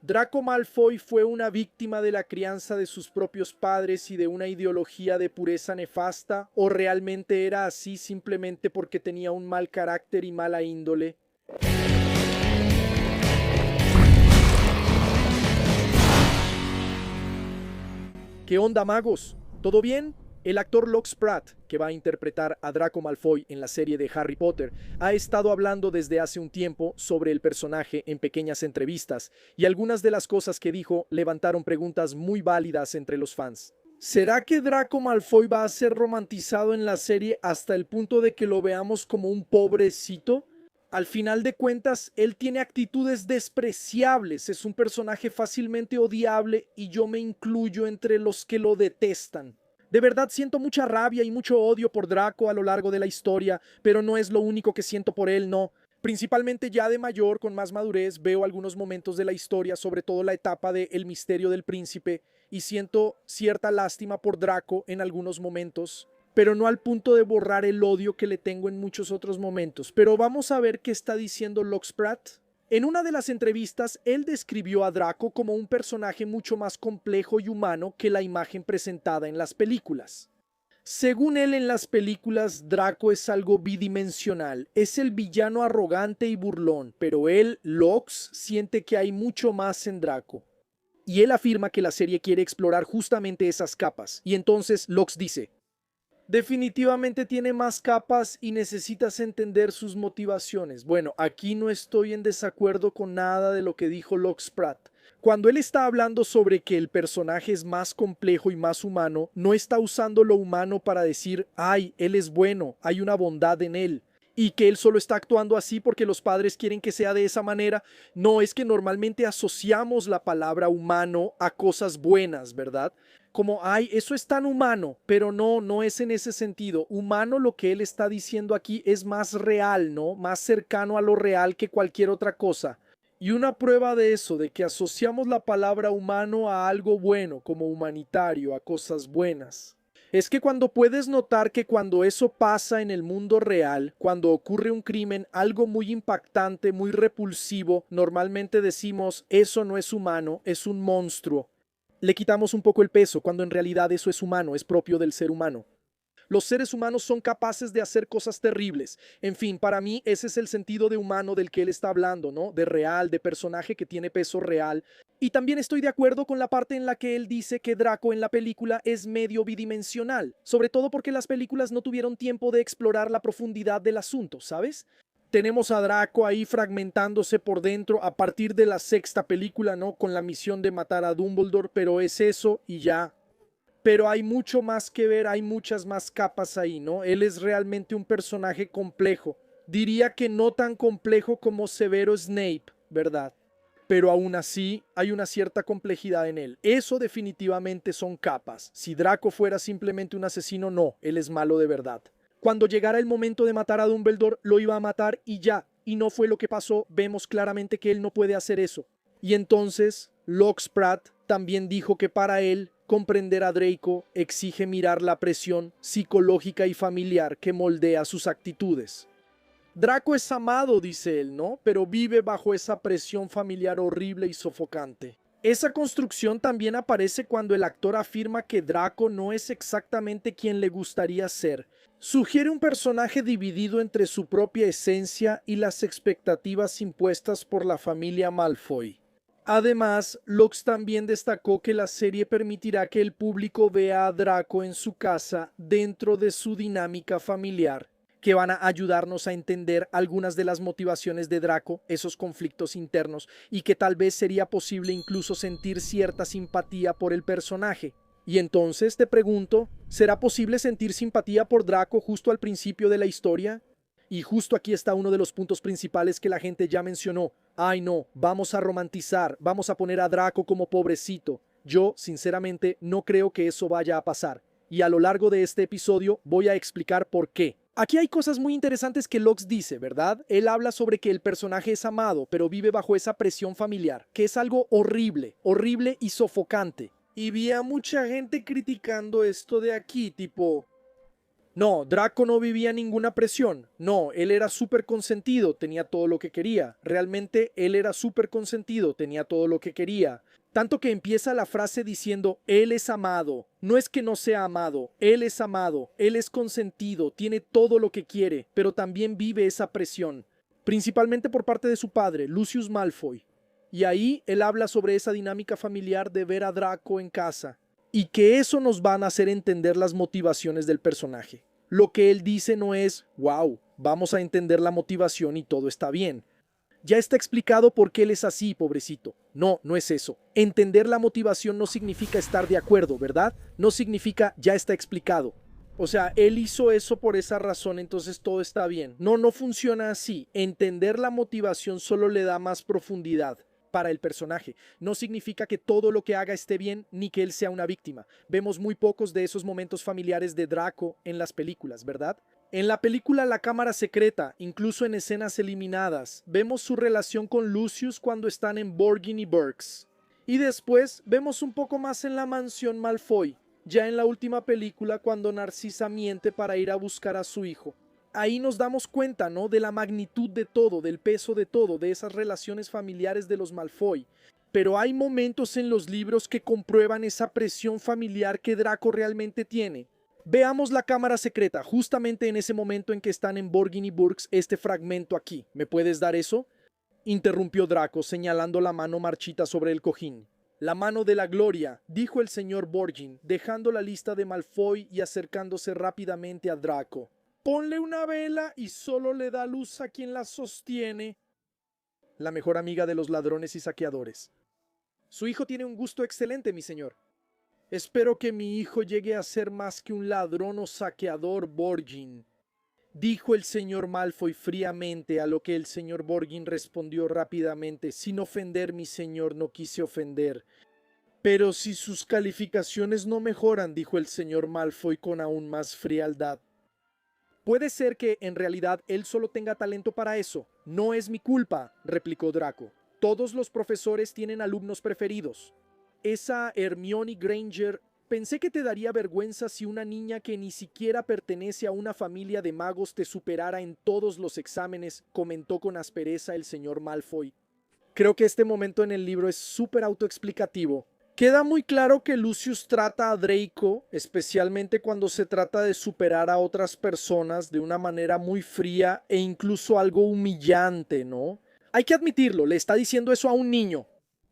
¿Draco Malfoy fue una víctima de la crianza de sus propios padres y de una ideología de pureza nefasta? ¿O realmente era así simplemente porque tenía un mal carácter y mala índole? ¿Qué onda, magos? ¿Todo bien? El actor Locke Spratt, que va a interpretar a Draco Malfoy en la serie de Harry Potter, ha estado hablando desde hace un tiempo sobre el personaje en pequeñas entrevistas, y algunas de las cosas que dijo levantaron preguntas muy válidas entre los fans. ¿Será que Draco Malfoy va a ser romantizado en la serie hasta el punto de que lo veamos como un pobrecito? Al final de cuentas, él tiene actitudes despreciables, es un personaje fácilmente odiable y yo me incluyo entre los que lo detestan. De verdad siento mucha rabia y mucho odio por Draco a lo largo de la historia, pero no es lo único que siento por él, no. Principalmente ya de mayor, con más madurez, veo algunos momentos de la historia, sobre todo la etapa de El misterio del príncipe, y siento cierta lástima por Draco en algunos momentos, pero no al punto de borrar el odio que le tengo en muchos otros momentos. Pero vamos a ver qué está diciendo Locke Spratt. En una de las entrevistas, él describió a Draco como un personaje mucho más complejo y humano que la imagen presentada en las películas. Según él, en las películas, Draco es algo bidimensional, es el villano arrogante y burlón, pero él, Lox, siente que hay mucho más en Draco. Y él afirma que la serie quiere explorar justamente esas capas, y entonces Lox dice: definitivamente tiene más capas y necesitas entender sus motivaciones. Bueno, aquí no estoy en desacuerdo con nada de lo que dijo Locke Spratt. Cuando él está hablando sobre que el personaje es más complejo y más humano, no está usando lo humano para decir, ay, él es bueno, hay una bondad en él, y que él solo está actuando así porque los padres quieren que sea de esa manera. No, es que normalmente asociamos la palabra humano a cosas buenas, ¿verdad? Como, ay, eso es tan humano, pero no, no es en ese sentido. Humano, lo que él está diciendo aquí es más real, ¿no? Más cercano a lo real que cualquier otra cosa. Y una prueba de eso, de que asociamos la palabra humano a algo bueno, como humanitario, a cosas buenas, es que cuando puedes notar que cuando eso pasa en el mundo real, cuando ocurre un crimen, algo muy impactante, muy repulsivo, normalmente decimos, eso no es humano, es un monstruo. Le quitamos un poco el peso cuando en realidad eso es humano, es propio del ser humano. Los seres humanos son capaces de hacer cosas terribles. En fin, para mí ese es el sentido de humano del que él está hablando, ¿no? De real, de personaje que tiene peso real. Y también estoy de acuerdo con la parte en la que él dice que Draco en la película es medio bidimensional, sobre todo porque las películas no tuvieron tiempo de explorar la profundidad del asunto, ¿sabes? Tenemos a Draco ahí fragmentándose por dentro a partir de la sexta película, ¿no? Con la misión de matar a Dumbledore, pero es eso y ya. Pero hay mucho más que ver, hay muchas más capas ahí, ¿no? Él es realmente un personaje complejo. Diría que no tan complejo como Severo Snape, ¿verdad? Pero aún así hay una cierta complejidad en él. Eso definitivamente son capas. Si Draco fuera simplemente un asesino, no, él es malo de verdad. Cuando llegara el momento de matar a Dumbledore, lo iba a matar y ya. Y no fue lo que pasó, vemos claramente que él no puede hacer eso. Y entonces, Locke Spratt también dijo que para él, comprender a Draco exige mirar la presión psicológica y familiar que moldea sus actitudes. Draco es amado, dice él, ¿no? Pero vive bajo esa presión familiar horrible y sofocante. Esa construcción también aparece cuando el actor afirma que Draco no es exactamente quien le gustaría ser. Sugiere un personaje dividido entre su propia esencia y las expectativas impuestas por la familia Malfoy. Además, Lux también destacó que la serie permitirá que el público vea a Draco en su casa dentro de su dinámica familiar, que van a ayudarnos a entender algunas de las motivaciones de Draco, esos conflictos internos, y que tal vez sería posible incluso sentir cierta simpatía por el personaje. Y entonces te pregunto, ¿será posible sentir simpatía por Draco justo al principio de la historia? Y justo aquí está uno de los puntos principales que la gente ya mencionó. Ay no, vamos a romantizar, vamos a poner a Draco como pobrecito. Yo, sinceramente, no creo que eso vaya a pasar. Y a lo largo de este episodio voy a explicar por qué. Aquí hay cosas muy interesantes que Locke dice, ¿verdad? Él habla sobre que el personaje es amado, pero vive bajo esa presión familiar, que es algo horrible, horrible y sofocante. Y vi a mucha gente criticando esto de aquí, tipo, No, Draco no vivía ninguna presión. No, él era súper consentido, tenía todo lo que quería. Realmente él era súper consentido, tenía todo lo que quería. Tanto que empieza la frase diciendo, él es amado. No es que no sea amado, él es amado, él es consentido, tiene todo lo que quiere, pero también vive esa presión. Principalmente por parte de su padre, Lucius Malfoy. Y ahí él habla sobre esa dinámica familiar de ver a Draco en casa. Y que eso nos van a hacer entender las motivaciones del personaje. Lo que él dice no es, wow, vamos a entender la motivación y todo está bien. Ya está explicado por qué él es así, pobrecito. No, no es eso. Entender la motivación no significa estar de acuerdo, ¿verdad? No significa ya está explicado. O sea, él hizo eso por esa razón, entonces todo está bien. No, no funciona así. Entender la motivación solo le da más profundidad para el personaje. No significa que todo lo que haga esté bien ni que él sea una víctima. Vemos muy pocos de esos momentos familiares de Draco en las películas, ¿verdad? En la película La Cámara Secreta, incluso en escenas eliminadas, vemos su relación con Lucius cuando están en Borgin y Burkes. Y después vemos un poco más en la mansión Malfoy, ya en la última película cuando Narcisa miente para ir a buscar a su hijo. Ahí nos damos cuenta, ¿no? De la magnitud de todo, del peso de todo, de esas relaciones familiares de los Malfoy. Pero hay momentos en los libros que comprueban esa presión familiar que Draco realmente tiene. Veamos La Cámara Secreta, justamente en ese momento en que están en Borgin y Burkes, este fragmento aquí. ¿Me puedes dar eso? Interrumpió Draco, señalando la mano marchita sobre el cojín. La mano de la gloria, dijo el señor Borgin, dejando la lista de Malfoy y acercándose rápidamente a Draco. Ponle una vela y solo le da luz a quien la sostiene. La mejor amiga de los ladrones y saqueadores. Su hijo tiene un gusto excelente, mi señor. Espero que mi hijo llegue a ser más que un ladrón o saqueador, Borgin, dijo el señor Malfoy fríamente, a lo que el señor Borgin respondió rápidamente, sin ofender, mi señor, no quise ofender. Pero si sus calificaciones no mejoran, dijo el señor Malfoy con aún más frialdad. Puede ser que en realidad él solo tenga talento para eso. No es mi culpa, replicó Draco. Todos los profesores tienen alumnos preferidos. Esa Hermione Granger, pensé que te daría vergüenza si una niña que ni siquiera pertenece a una familia de magos te superara en todos los exámenes, comentó con aspereza el señor Malfoy. Creo que este momento en el libro es súper autoexplicativo. Queda muy claro que Lucius trata a Draco, especialmente cuando se trata de superar a otras personas, de una manera muy fría e incluso algo humillante, ¿no? Hay que admitirlo, le está diciendo eso a un niño.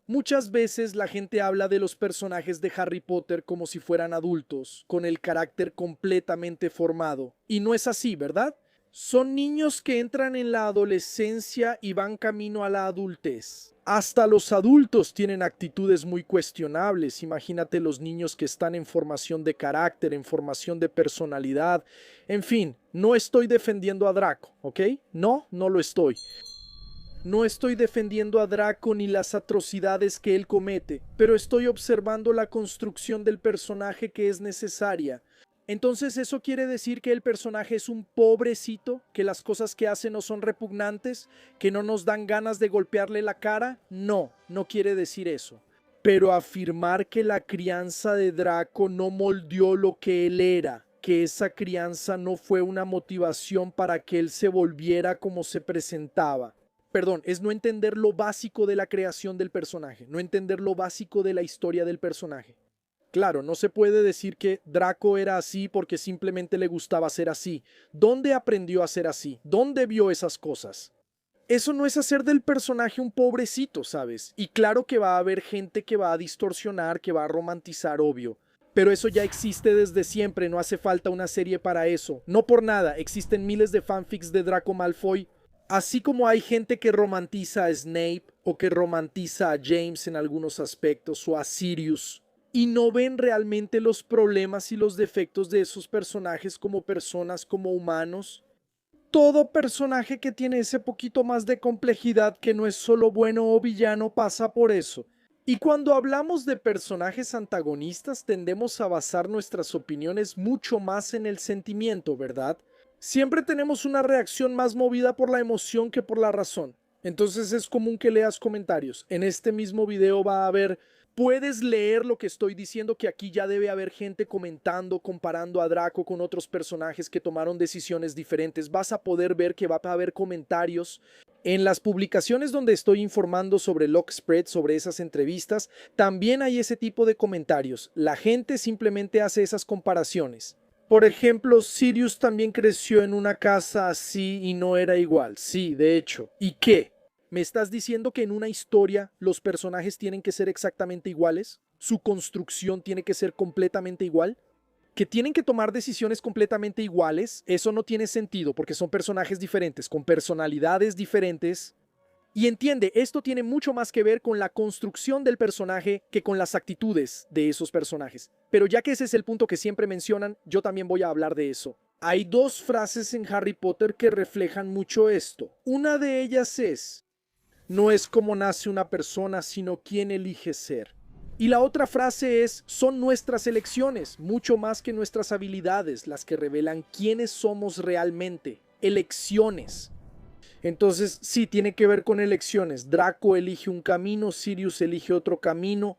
Muchas veces la gente habla de los personajes de Harry Potter como si fueran adultos, con el carácter completamente formado. Y no es así, ¿verdad? Son niños que entran en la adolescencia y van camino a la adultez. Hasta los adultos tienen actitudes muy cuestionables. Imagínate los niños que están en formación de carácter, en formación de personalidad. En fin, no estoy defendiendo a Draco, ¿ok? No, no lo estoy. No estoy defendiendo a Draco ni las atrocidades que él comete, pero estoy observando la construcción del personaje que es necesaria. Entonces, ¿eso quiere decir que el personaje es un pobrecito? ¿Que las cosas que hace no son repugnantes? ¿Que no nos dan ganas de golpearle la cara? No, no quiere decir eso. Pero afirmar que la crianza de Draco no moldeó lo que él era, que esa crianza no fue una motivación para que él se volviera como se presentaba. Perdón, es no entender lo básico de la creación del personaje, no entender lo básico de la historia del personaje. Claro, no se puede decir que Draco era así porque simplemente le gustaba ser así. ¿Dónde aprendió a ser así? ¿Dónde vio esas cosas? Eso no es hacer del personaje un pobrecito, ¿sabes? Y claro que va a haber gente que va a distorsionar, que va a romantizar, obvio. Pero eso ya existe desde siempre, no hace falta una serie para eso. No por nada, existen miles de fanfics de Draco Malfoy. Así como hay gente que romantiza a Snape o que romantiza a James en algunos aspectos o a Sirius y no ven realmente los problemas y los defectos de esos personajes como personas, como humanos. Todo personaje que tiene ese poquito más de complejidad, que no es solo bueno o villano, pasa por eso. Y cuando hablamos de personajes antagonistas tendemos a basar nuestras opiniones mucho más en el sentimiento, ¿verdad? Siempre tenemos una reacción más movida por la emoción que por la razón. Entonces es común que leas comentarios. En este mismo video va a haber Puedes leer lo que estoy diciendo, que aquí ya debe haber gente comentando, comparando a Draco con otros personajes que tomaron decisiones diferentes. Vas a poder ver que va a haber comentarios. En las publicaciones donde estoy informando sobre Lockspread, sobre esas entrevistas, también hay ese tipo de comentarios. La gente simplemente hace esas comparaciones. Por ejemplo, Sirius también creció en una casa así y no era igual. Sí, de hecho. ¿Y qué? ¿Me estás diciendo que en una historia los personajes tienen que ser exactamente iguales? ¿Su construcción tiene que ser completamente igual? ¿Que tienen que tomar decisiones completamente iguales? Eso no tiene sentido porque son personajes diferentes, con personalidades diferentes. Y entiende, esto tiene mucho más que ver con la construcción del personaje que con las actitudes de esos personajes. Pero ya que ese es el punto que siempre mencionan, yo también voy a hablar de eso. Hay dos frases en Harry Potter que reflejan mucho esto. Una de ellas es: no es como nace una persona, sino quién elige ser. Y la otra frase es: son nuestras elecciones, mucho más que nuestras habilidades, las que revelan quiénes somos realmente. Elecciones. Entonces, sí, tiene que ver con elecciones. Draco elige un camino, Sirius elige otro camino,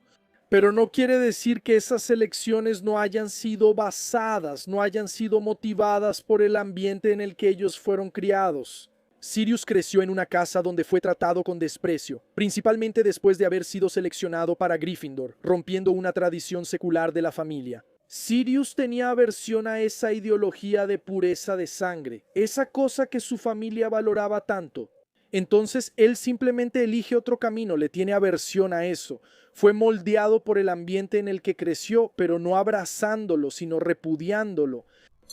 pero no quiere decir que esas elecciones no hayan sido basadas, no hayan sido motivadas por el ambiente en el que ellos fueron criados. Sirius creció en una casa donde fue tratado con desprecio, principalmente después de haber sido seleccionado para Gryffindor, rompiendo una tradición secular de la familia. Sirius tenía aversión a esa ideología de pureza de sangre, esa cosa que su familia valoraba tanto. Entonces él simplemente elige otro camino, le tiene aversión a eso. Fue moldeado por el ambiente en el que creció, pero no abrazándolo, sino repudiándolo.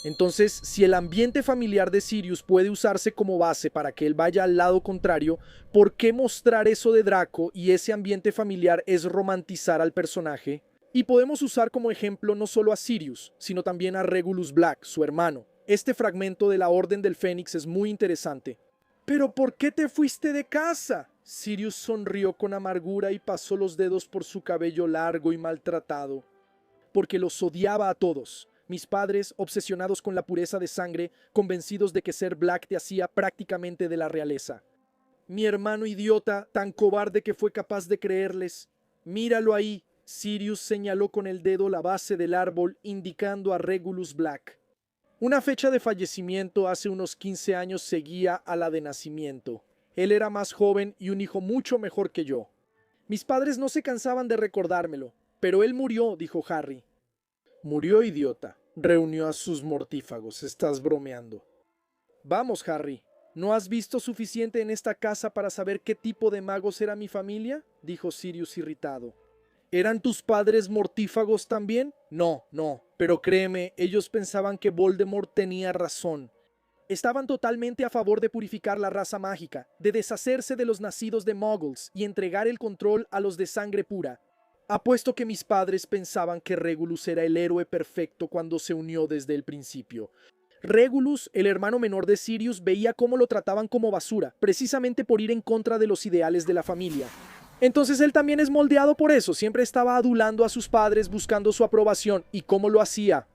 Entonces, si el ambiente familiar de Sirius puede usarse como base para que él vaya al lado contrario, ¿por qué mostrar eso de Draco y ese ambiente familiar es romantizar al personaje? Y podemos usar como ejemplo no solo a Sirius, sino también a Regulus Black, su hermano. Este fragmento de la Orden del Fénix es muy interesante. ¿Pero por qué te fuiste de casa? Sirius sonrió con amargura y pasó los dedos por su cabello largo y maltratado. Porque los odiaba a todos. Mis padres, obsesionados con la pureza de sangre, convencidos de que ser Black te hacía prácticamente de la realeza. Mi hermano idiota, tan cobarde que fue capaz de creerles. Míralo ahí. Sirius señaló con el dedo la base del árbol, indicando a Regulus Black. Una fecha de fallecimiento hace unos 15 años seguía a la de nacimiento. Él era más joven y un hijo mucho mejor que yo. Mis padres no se cansaban de recordármelo. Pero él murió, dijo Harry. Murió, idiota. Reunió a sus mortífagos. Estás bromeando. Vamos, Harry. ¿No has visto suficiente en esta casa para saber qué tipo de magos era mi familia? Dijo Sirius irritado. ¿Eran tus padres mortífagos también? No, pero créeme, ellos pensaban que Voldemort tenía razón. Estaban totalmente a favor de purificar la raza mágica, de deshacerse de los nacidos de Muggles y entregar el control a los de sangre pura. Apuesto que mis padres pensaban que Regulus era el héroe perfecto cuando se unió desde el principio. Regulus, el hermano menor de Sirius, veía cómo lo trataban como basura, precisamente por ir en contra de los ideales de la familia. Entonces él también es moldeado por eso, siempre estaba adulando a sus padres buscando su aprobación. ¿Y cómo lo hacía?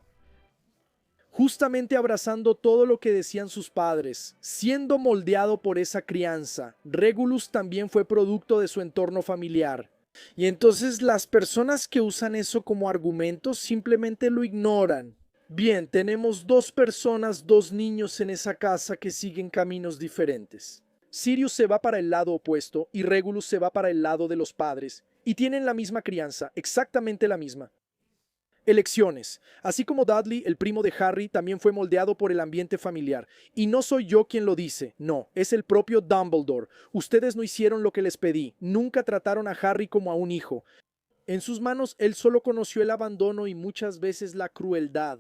Justamente abrazando todo lo que decían sus padres, siendo moldeado por esa crianza. Regulus también fue producto de su entorno familiar. Y entonces las personas que usan eso como argumento simplemente lo ignoran. Bien, tenemos dos personas, dos niños en esa casa que siguen caminos diferentes. Sirius se va para el lado opuesto y Regulus se va para el lado de los padres, y tienen la misma crianza, exactamente la misma. Elecciones. Así como Dudley, el primo de Harry, también fue moldeado por el ambiente familiar. Y no soy yo quien lo dice, no, es el propio Dumbledore. Ustedes no hicieron lo que les pedí, nunca trataron a Harry como a un hijo. En sus manos él solo conoció el abandono y muchas veces la crueldad.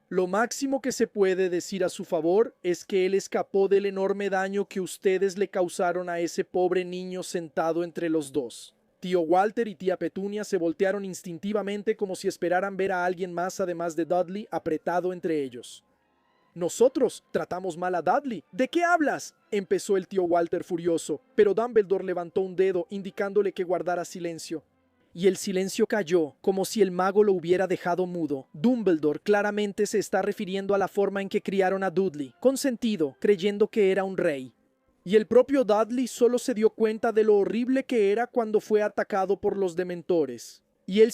Lo máximo que se puede decir a su favor es que él escapó del enorme daño que ustedes le causaron a ese pobre niño sentado entre los dos. Tío Walter y tía Petunia se voltearon instintivamente como si esperaran ver a alguien más además de Dudley apretado entre ellos. Nosotros tratamos mal a Dudley. ¿De qué hablas? Empezó el tío Walter furioso, pero Dumbledore levantó un dedo indicándole que guardara silencio. Y el silencio cayó, como si el mago lo hubiera dejado mudo. Dumbledore claramente se está refiriendo a la forma en que criaron a Dudley, con sentido, creyendo que era un rey. Y el propio Dudley solo se dio cuenta de lo horrible que era cuando fue atacado por los dementores. Y él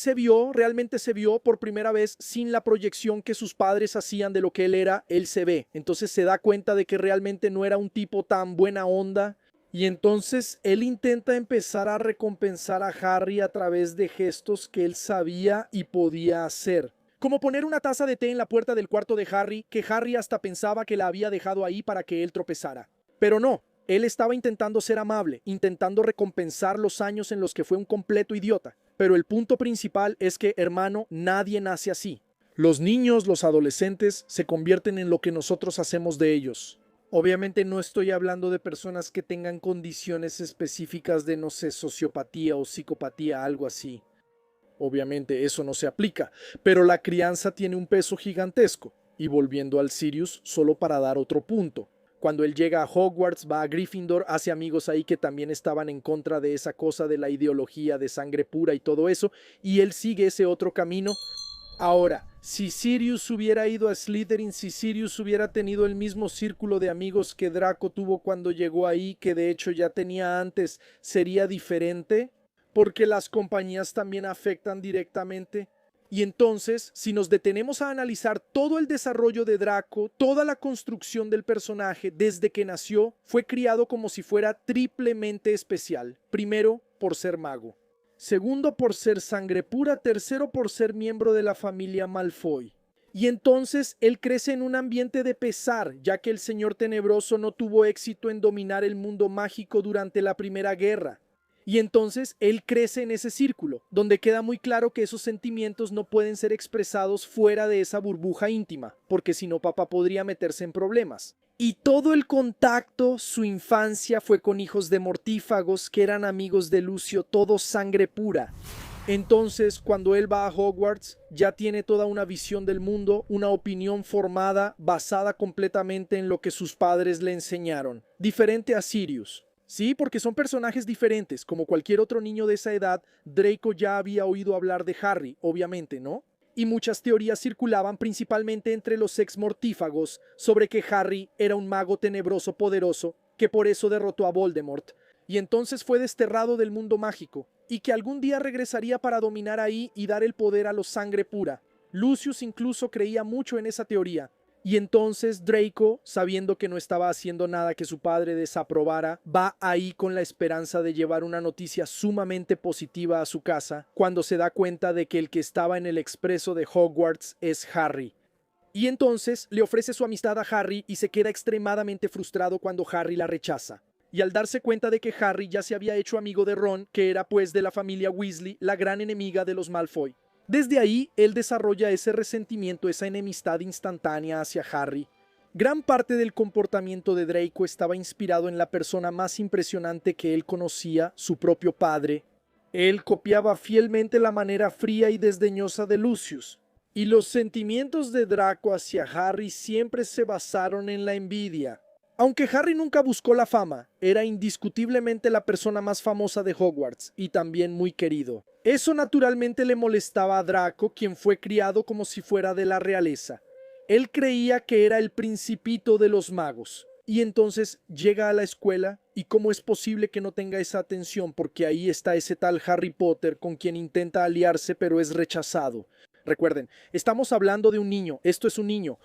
realmente se vio por primera vez sin la proyección que sus padres hacían de lo que él era, él se ve. Entonces se da cuenta de que realmente no era un tipo tan buena onda. Y entonces él intenta empezar a recompensar a Harry a través de gestos que él sabía y podía hacer. Como poner una taza de té en la puerta del cuarto de Harry, que Harry hasta pensaba que la había dejado ahí para que él tropezara. Pero no, él estaba intentando ser amable, intentando recompensar los años en los que fue un completo idiota. Pero el punto principal es que, hermano, nadie nace así. Los niños, los adolescentes, se convierten en lo que nosotros hacemos de ellos. Obviamente no estoy hablando de personas que tengan condiciones específicas de, no sé, sociopatía o psicopatía, algo así. Obviamente eso no se aplica, pero la crianza tiene un peso gigantesco. Y volviendo al Sirius, solo para dar otro punto. Cuando él llega a Hogwarts, va a Gryffindor, hace amigos ahí que también estaban en contra de esa cosa de la ideología de sangre pura y todo eso, y él sigue ese otro camino. Ahora, si Sirius hubiera ido a Slytherin, si Sirius hubiera tenido el mismo círculo de amigos que Draco tuvo cuando llegó ahí, que de hecho ya tenía antes, ¿sería diferente? Porque las compañías también afectan directamente. Y entonces, si nos detenemos a analizar todo el desarrollo de Draco, toda la construcción del personaje desde que nació, fue criado como si fuera triplemente especial. Primero, por ser mago. Segundo, por ser sangre pura. Tercero, por ser miembro de la familia Malfoy. Y entonces él crece en un ambiente de pesar, ya que el Señor Tenebroso no tuvo éxito en dominar el mundo mágico durante la Primera Guerra. Y entonces él crece en ese círculo, donde queda muy claro que esos sentimientos no pueden ser expresados fuera de esa burbuja íntima, porque si no papá podría meterse en problemas. Y todo el contacto, su infancia fue con hijos de mortífagos que eran amigos de Lucio, todo sangre pura. Entonces, cuando él va a Hogwarts, ya tiene toda una visión del mundo, una opinión formada, basada completamente en lo que sus padres le enseñaron, diferente a Sirius. Sí, porque son personajes diferentes. Como cualquier otro niño de esa edad, Draco ya había oído hablar de Harry, obviamente, ¿no? Y muchas teorías circulaban principalmente entre los ex mortífagos sobre que Harry era un mago tenebroso poderoso, que por eso derrotó a Voldemort, y entonces fue desterrado del mundo mágico, y que algún día regresaría para dominar ahí y dar el poder a los sangre pura. Lucius incluso creía mucho en esa teoría. Y entonces Draco, sabiendo que no estaba haciendo nada que su padre desaprobara, va ahí con la esperanza de llevar una noticia sumamente positiva a su casa, cuando se da cuenta de que el que estaba en el expreso de Hogwarts es Harry. Y entonces le ofrece su amistad a Harry y se queda extremadamente frustrado cuando Harry la rechaza. Y al darse cuenta de que Harry ya se había hecho amigo de Ron, que era pues de la familia Weasley, la gran enemiga de los Malfoy. Desde ahí, él desarrolla ese resentimiento, esa enemistad instantánea hacia Harry. Gran parte del comportamiento de Draco estaba inspirado en la persona más impresionante que él conocía, su propio padre. Él copiaba fielmente la manera fría y desdeñosa de Lucius. Y los sentimientos de Draco hacia Harry siempre se basaron en la envidia. Aunque Harry nunca buscó la fama, era indiscutiblemente la persona más famosa de Hogwarts y también muy querido. Eso naturalmente le molestaba a Draco, quien fue criado como si fuera de la realeza. Él creía que era el principito de los magos. Y entonces llega a la escuela y cómo es posible que no tenga esa atención, porque ahí está ese tal Harry Potter con quien intenta aliarse pero es rechazado. Recuerden, estamos hablando de un niño, esto es un niño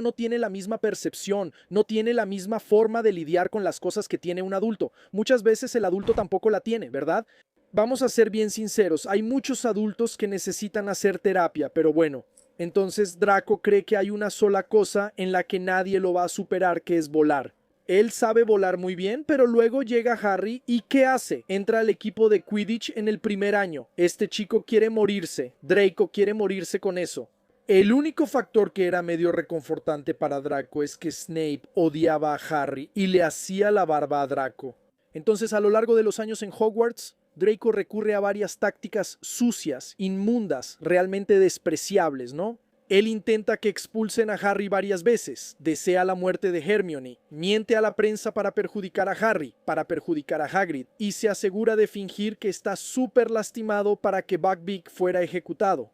no tiene la misma percepción, no tiene la misma forma de lidiar con las cosas que tiene un adulto. Muchas veces el adulto tampoco la tiene, ¿verdad? Vamos a ser bien sinceros, hay muchos adultos que necesitan hacer terapia, pero bueno, entonces Draco cree que hay una sola cosa en la que nadie lo va a superar, que es volar. Él sabe volar muy bien, pero luego llega Harry y ¿qué hace? Entra al equipo de Quidditch en el primer año. Este chico quiere morirse. Draco quiere morirse con eso. El único factor que era medio reconfortante para Draco es que Snape odiaba a Harry y le hacía la barba a Draco. Entonces, a lo largo de los años en Hogwarts, Draco recurre a varias tácticas sucias, inmundas, realmente despreciables, ¿no? Él intenta que expulsen a Harry varias veces, desea la muerte de Hermione, miente a la prensa para perjudicar a Harry, para perjudicar a Hagrid, y se asegura de fingir que está súper lastimado para que Buckbeak fuera ejecutado.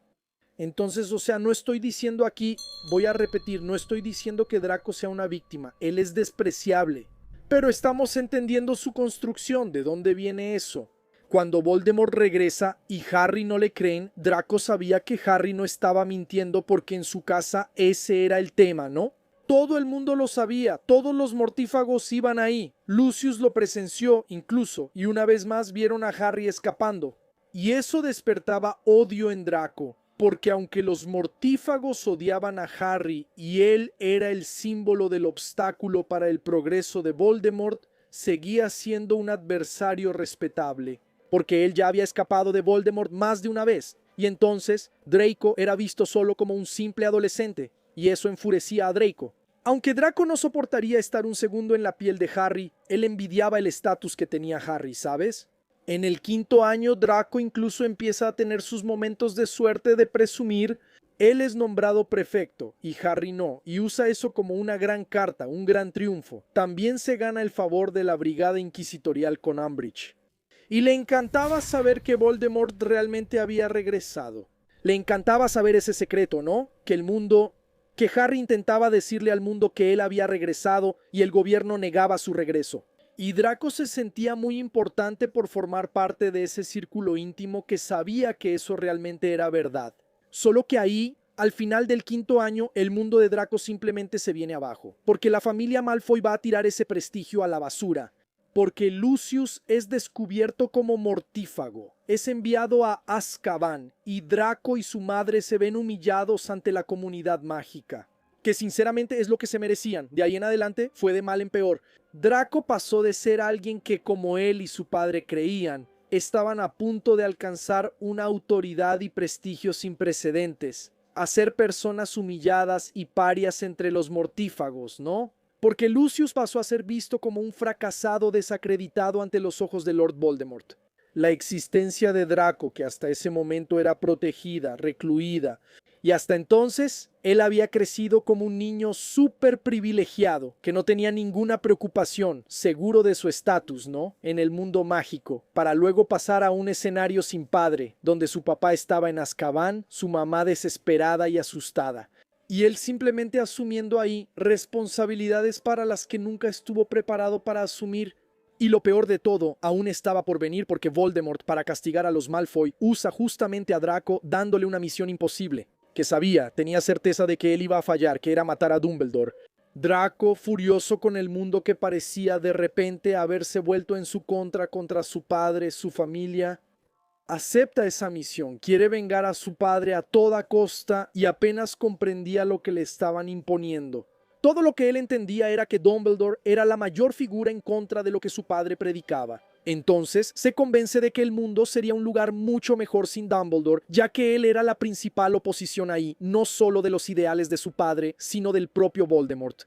Entonces, o sea, no estoy diciendo aquí, voy a repetir, no estoy diciendo que Draco sea una víctima, él es despreciable. Pero estamos entendiendo su construcción, de dónde viene eso. Cuando Voldemort regresa y Harry no le creen, Draco sabía que Harry no estaba mintiendo porque en su casa ese era el tema, ¿no? Todo el mundo lo sabía, todos los mortífagos iban ahí. Lucius lo presenció incluso, y una vez más vieron a Harry escapando. Y eso despertaba odio en Draco, porque aunque los mortífagos odiaban a Harry y él era el símbolo del obstáculo para el progreso de Voldemort, seguía siendo un adversario respetable, porque él ya había escapado de Voldemort más de una vez, y entonces Draco era visto solo como un simple adolescente, y eso enfurecía a Draco. Aunque Draco no soportaría estar un segundo en la piel de Harry, él envidiaba el estatus que tenía Harry, ¿sabes? En el quinto año, Draco incluso empieza a tener sus momentos de suerte de presumir. Él es nombrado prefecto y Harry no, y usa eso como una gran carta, un gran triunfo. También se gana el favor de la brigada inquisitorial con Umbridge. Y le encantaba saber que Voldemort realmente había regresado. Le encantaba saber ese secreto, ¿no? Que Harry intentaba decirle al mundo que él había regresado y el gobierno negaba su regreso. Y Draco se sentía muy importante por formar parte de ese círculo íntimo que sabía que eso realmente era verdad. Solo que ahí, al final del quinto año, el mundo de Draco simplemente se viene abajo, porque la familia Malfoy va a tirar ese prestigio a la basura, porque Lucius es descubierto como mortífago, es enviado a Azkaban y Draco y su madre se ven humillados ante la comunidad mágica, que sinceramente es lo que se merecían. De ahí en adelante fue de mal en peor. Draco pasó de ser alguien que, como él y su padre creían, estaban a punto de alcanzar una autoridad y prestigio sin precedentes, a ser personas humilladas y parias entre los mortífagos, ¿no? Porque Lucius pasó a ser visto como un fracasado desacreditado ante los ojos de Lord Voldemort. La existencia de Draco, que hasta ese momento era protegida, recluida, y hasta entonces él había crecido como un niño súper privilegiado, que no tenía ninguna preocupación, seguro de su estatus, ¿no? En el mundo mágico, para luego pasar a un escenario sin padre, donde su papá estaba en Azkaban, su mamá desesperada y asustada. Y él simplemente asumiendo ahí responsabilidades para las que nunca estuvo preparado para asumir. Y lo peor de todo, aún estaba por venir porque Voldemort, para castigar a los Malfoy, usa justamente a Draco dándole una misión imposible, que tenía certeza de que él iba a fallar, que era matar a Dumbledore. Draco, furioso con el mundo que parecía de repente haberse vuelto en su contra su padre, su familia, acepta esa misión, quiere vengar a su padre a toda costa y apenas comprendía lo que le estaban imponiendo. Todo lo que él entendía era que Dumbledore era la mayor figura en contra de lo que su padre predicaba. Entonces se convence de que el mundo sería un lugar mucho mejor sin Dumbledore, ya que él era la principal oposición ahí, no solo de los ideales de su padre, sino del propio Voldemort.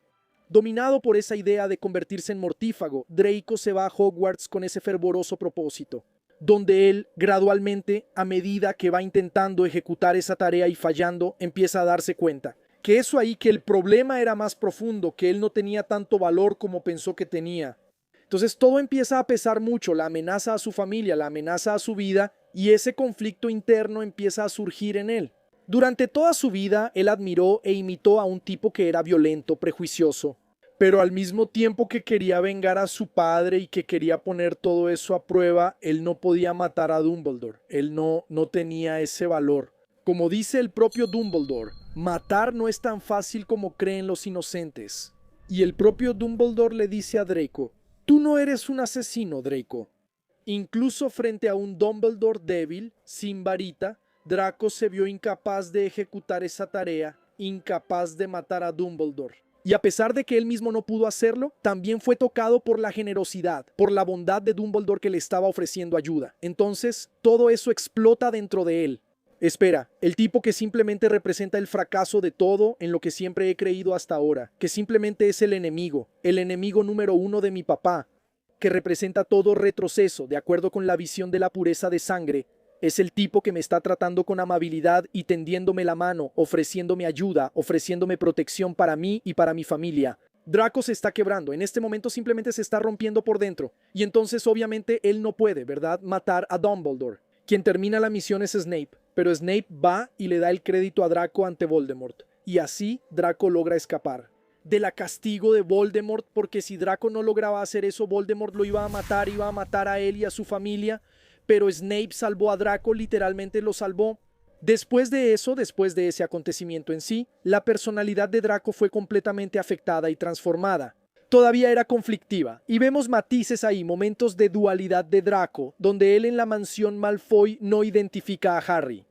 Dominado por esa idea de convertirse en mortífago, Draco se va a Hogwarts con ese fervoroso propósito, donde él gradualmente, a medida que va intentando ejecutar esa tarea y fallando, empieza a darse cuenta que que el problema era más profundo, que él no tenía tanto valor como pensó que tenía. Entonces todo empieza a pesar mucho, la amenaza a su familia, la amenaza a su vida, y ese conflicto interno empieza a surgir en él. Durante toda su vida, él admiró e imitó a un tipo que era violento, prejuicioso, pero al mismo tiempo que quería vengar a su padre y que quería poner todo eso a prueba, él no podía matar a Dumbledore. Él no tenía ese valor. Como dice el propio Dumbledore, matar no es tan fácil como creen los inocentes. Y el propio Dumbledore le dice a Draco: tú no eres un asesino, Draco. Incluso frente a un Dumbledore débil, sin varita, Draco se vio incapaz de ejecutar esa tarea, incapaz de matar a Dumbledore. Y a pesar de que él mismo no pudo hacerlo, también fue tocado por la generosidad, por la bondad de Dumbledore que le estaba ofreciendo ayuda. Entonces, todo eso explota dentro de él. Espera, el tipo que simplemente representa el fracaso de todo en lo que siempre he creído hasta ahora, que simplemente es el enemigo número uno de mi papá, que representa todo retroceso de acuerdo con la visión de la pureza de sangre. Es el tipo que me está tratando con amabilidad y tendiéndome la mano, ofreciéndome ayuda, ofreciéndome protección para mí y para mi familia. Draco se está quebrando, en este momento simplemente se está rompiendo por dentro. Y entonces obviamente él no puede, ¿verdad?, matar a Dumbledore. Quien termina la misión es Snape, pero Snape va y le da el crédito a Draco ante Voldemort. Y así Draco logra escapar de la castigo de Voldemort, porque si Draco no lograba hacer eso, Voldemort lo iba a matar a él y a su familia. pero Snape salvó a Draco, literalmente lo salvó. Después de eso, después de ese acontecimiento en sí, la personalidad de Draco fue completamente afectada y transformada. Todavía era conflictiva, y vemos matices ahí, momentos de dualidad de Draco, donde él en la mansión Malfoy no identifica a Harry.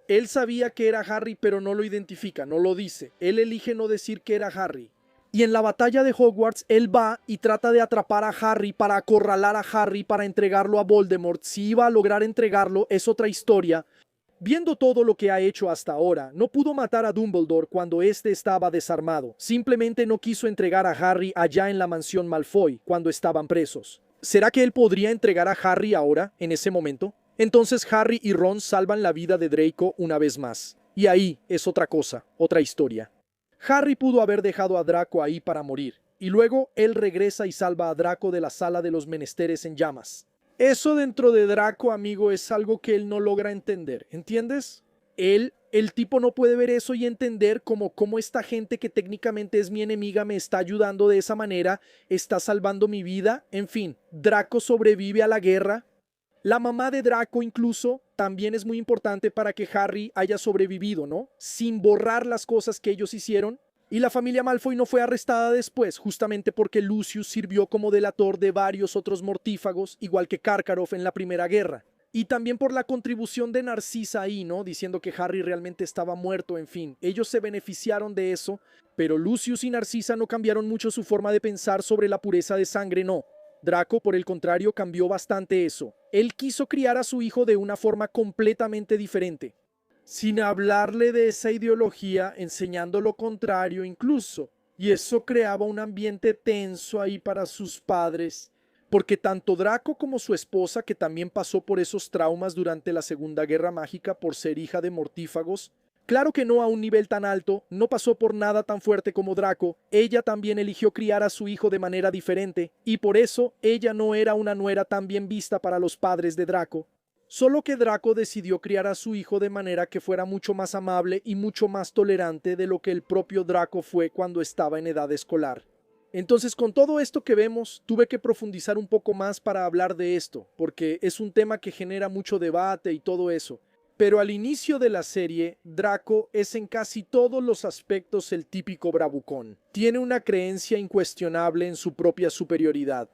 Él sabía que era Harry, pero no lo identifica, no lo dice. Él elige no decir que era Harry. Y en la batalla de Hogwarts, él va y trata de atrapar a Harry para acorralar a Harry para entregarlo a Voldemort. Si iba a lograr entregarlo, es otra historia. Viendo todo lo que ha hecho hasta ahora, no pudo matar a Dumbledore cuando éste estaba desarmado. Simplemente no quiso entregar a Harry allá en la mansión Malfoy, cuando estaban presos. ¿Será que él podría entregar a Harry ahora, en ese momento? Entonces Harry y Ron salvan la vida de Draco una vez más. Y ahí es otra cosa, otra historia. Harry pudo haber dejado a Draco ahí para morir, y luego él regresa y salva a Draco de la sala de los menesteres en llamas. Eso dentro de Draco, amigo, es algo que él no logra entender, ¿entiendes? El tipo no puede ver eso y entender cómo esta gente que técnicamente es mi enemiga me está ayudando de esa manera, está salvando mi vida. En fin, Draco sobrevive a la guerra. La mamá de Draco incluso también es muy importante para que Harry haya sobrevivido, ¿no? Sin borrar las cosas que ellos hicieron. Y la familia Malfoy no fue arrestada después, justamente porque Lucius sirvió como delator de varios otros mortífagos, igual que Karkaroff en la Primera Guerra. Y también por la contribución de Narcisa ahí, ¿no? Diciendo que Harry realmente estaba muerto, en fin. Ellos se beneficiaron de eso, pero Lucius y Narcisa no cambiaron mucho su forma de pensar sobre la pureza de sangre, no. Draco, por el contrario, cambió bastante eso. Él quiso criar a su hijo de una forma completamente diferente, sin hablarle de esa ideología, enseñando lo contrario incluso. Y eso creaba un ambiente tenso ahí para sus padres, porque tanto Draco como su esposa, que también pasó por esos traumas durante la Segunda Guerra Mágica por ser hija de mortífagos, claro que no a un nivel tan alto, no pasó por nada tan fuerte como Draco, ella también eligió criar a su hijo de manera diferente, y por eso ella no era una nuera tan bien vista para los padres de Draco. Solo que Draco decidió criar a su hijo de manera que fuera mucho más amable y mucho más tolerante de lo que el propio Draco fue cuando estaba en edad escolar. Entonces, con todo esto que vemos, tuve que profundizar un poco más para hablar de esto, porque es un tema que genera mucho debate y todo eso. Pero al inicio de la serie, Draco es en casi todos los aspectos el típico bravucón. Tiene una creencia incuestionable en su propia superioridad.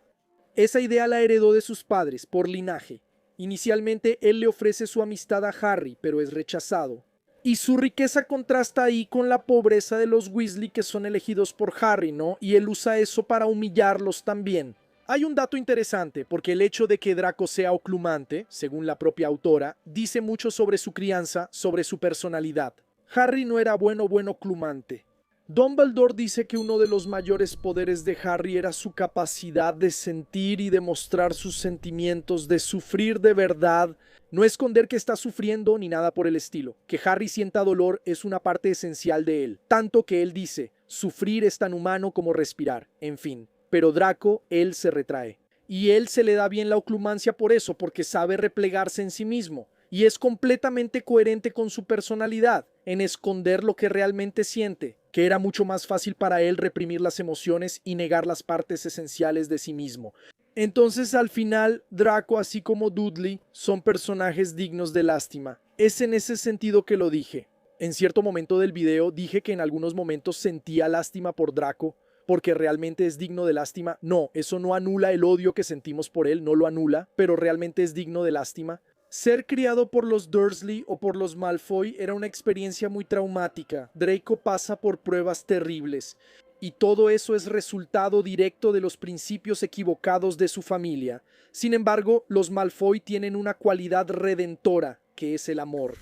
Esa idea la heredó de sus padres, por linaje. Inicialmente él le ofrece su amistad a Harry, pero es rechazado. Y su riqueza contrasta ahí con la pobreza de los Weasley que son elegidos por Harry, ¿no? Y él usa eso para humillarlos también. Hay un dato interesante, porque el hecho de que Draco sea oclumante, según la propia autora, dice mucho sobre su crianza, sobre su personalidad. Harry no era buen oclumante. Dumbledore dice que uno de los mayores poderes de Harry era su capacidad de sentir y demostrar sus sentimientos, de sufrir de verdad, no esconder que está sufriendo ni nada por el estilo. Que Harry sienta dolor es una parte esencial de él, tanto que él dice, sufrir es tan humano como respirar, en fin. Pero Draco, él se retrae. Y él se le da bien la oclumancia por eso, porque sabe replegarse en sí mismo. Y es completamente coherente con su personalidad, en esconder lo que realmente siente, que era mucho más fácil para él reprimir las emociones y negar las partes esenciales de sí mismo. Entonces al final, Draco así como Dudley son personajes dignos de lástima. Es en ese sentido que lo dije. En cierto momento del video dije que en algunos momentos sentía lástima por Draco, porque realmente es digno de lástima. No, eso no anula el odio que sentimos por él, no lo anula, pero realmente es digno de lástima. Ser criado por los Dursley o por los Malfoy era una experiencia muy traumática. Draco pasa por pruebas terribles. Y todo eso es resultado directo de los principios equivocados de su familia. Sin embargo, los Malfoy tienen una cualidad redentora, que es el amor.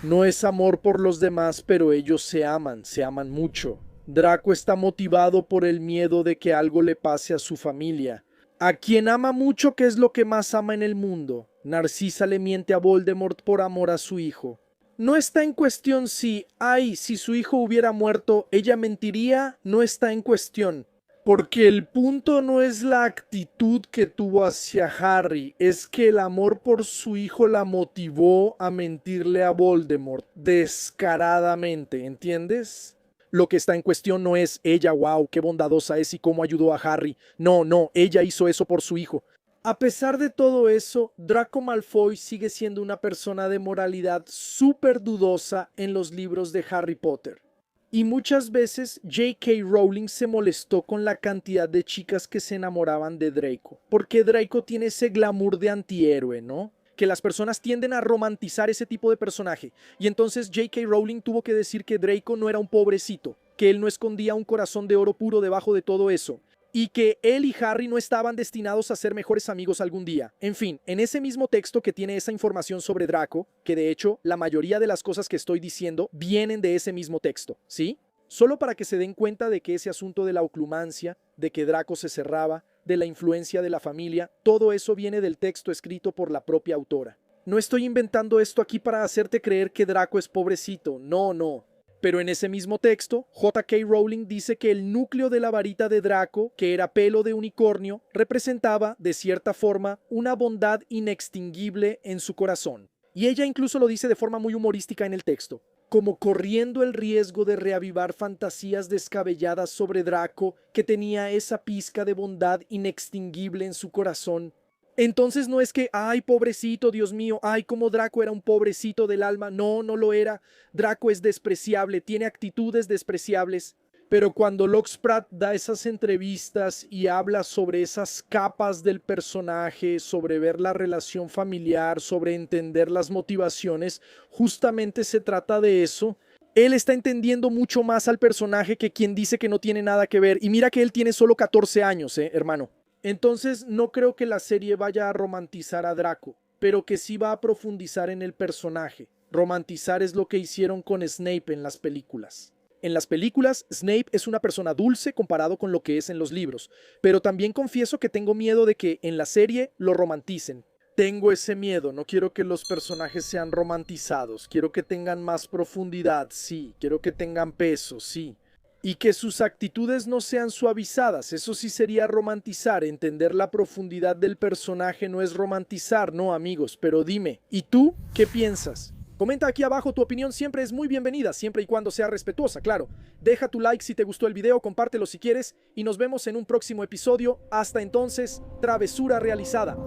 No es amor por los demás, pero ellos se aman mucho. Draco está motivado por el miedo de que algo le pase a su familia. A quien ama mucho, ¿qué es lo que más ama en el mundo? Narcisa le miente a Voldemort por amor a su hijo. No está en cuestión si su hijo hubiera muerto, ella mentiría, no está en cuestión. Porque el punto no es la actitud que tuvo hacia Harry, es que el amor por su hijo la motivó a mentirle a Voldemort descaradamente, ¿entiendes? Lo que está en cuestión no es ella, wow, qué bondadosa es y cómo ayudó a Harry. No, ella hizo eso por su hijo. A pesar de todo eso, Draco Malfoy sigue siendo una persona de moralidad súper dudosa en los libros de Harry Potter. Y muchas veces J.K. Rowling se molestó con la cantidad de chicas que se enamoraban de Draco, porque Draco tiene ese glamour de antihéroe, ¿no? Que las personas tienden a romantizar ese tipo de personaje. Y entonces J.K. Rowling tuvo que decir que Draco no era un pobrecito, que él no escondía un corazón de oro puro debajo de todo eso, y que él y Harry no estaban destinados a ser mejores amigos algún día. En fin, en ese mismo texto que tiene esa información sobre Draco, que de hecho la mayoría de las cosas que estoy diciendo vienen de ese mismo texto, ¿sí? Solo para que se den cuenta de que ese asunto de la oclumancia, de que Draco se cerraba, de la influencia de la familia, todo eso viene del texto escrito por la propia autora. No estoy inventando esto aquí para hacerte creer que Draco es pobrecito, no. Pero en ese mismo texto, J.K. Rowling dice que el núcleo de la varita de Draco, que era pelo de unicornio, representaba, de cierta forma, una bondad inextinguible en su corazón. Y ella incluso lo dice de forma muy humorística en el texto, como corriendo el riesgo de reavivar fantasías descabelladas sobre Draco, que tenía esa pizca de bondad inextinguible en su corazón. Entonces no es que, ay, pobrecito, Dios mío, ay, como Draco era un pobrecito del alma. No, no lo era. Draco es despreciable, tiene actitudes despreciables. Pero cuando Lux Pratt da esas entrevistas y habla sobre esas capas del personaje, sobre ver la relación familiar, sobre entender las motivaciones, justamente se trata de eso. Él está entendiendo mucho más al personaje que quien dice que no tiene nada que ver. Y mira que él tiene solo 14 años, hermano. Entonces no creo que la serie vaya a romantizar a Draco, pero que sí va a profundizar en el personaje. Romantizar es lo que hicieron con Snape en las películas. En las películas, Snape es una persona dulce comparado con lo que es en los libros, pero también confieso que tengo miedo de que en la serie lo romanticen. Tengo ese miedo, no quiero que los personajes sean romantizados, quiero que tengan más profundidad, sí, quiero que tengan peso, sí. Y que sus actitudes no sean suavizadas, eso sí sería romantizar, entender la profundidad del personaje no es romantizar, no amigos, pero dime, ¿y tú qué piensas? Comenta aquí abajo, tu opinión siempre es muy bienvenida, siempre y cuando sea respetuosa, claro. Deja tu like si te gustó el video, compártelo si quieres, y nos vemos en un próximo episodio. Hasta entonces, travesura realizada.